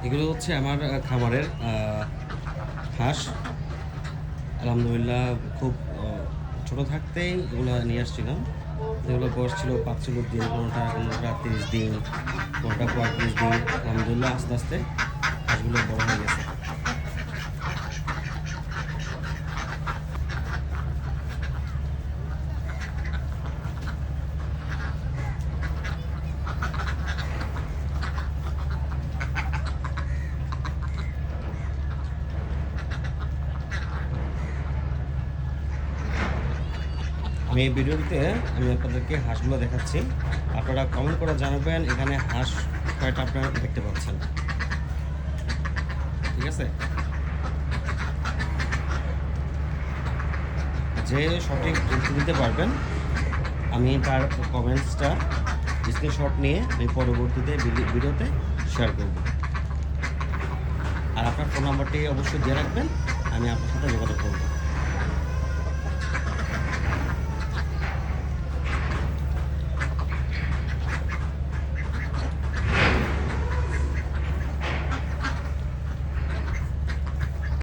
এগুলো হচ্ছে আমার খামারের হাঁস। আলহামদুলিল্লাহ খুব ছোট থাকতেই এগুলো নিয়ে আসছিলাম। যেগুলো বয়স ছিল 5 দিন, কোনোটা 30 দিন, কোনোটা 35 দিন। আলহামদুলিল্লাহ আস্তে আস্তে হাঁসগুলো বড় হয়ে গেছে। আমি এই ভিডিওতে আপনাদেরকে হাঁসগুলো দেখাচ্ছি। আপনারা কমেন্ট করে জানাবেন এখানে হাঁস কয়টা আপনারা দেখতে পাচ্ছেন। ঠিক আছে, যে সঠিক উত্তর দিতে পারবেন আমি তার কমেন্টসটা স্ক্রিনশট নিয়ে আমি পরবর্তীতে ভিডিওতে শেয়ার করব। আর আপনার ফোন নাম্বারটি অবশ্যই দিয়ে রাখবেন, আমি আপনার সাথে যোগাযোগ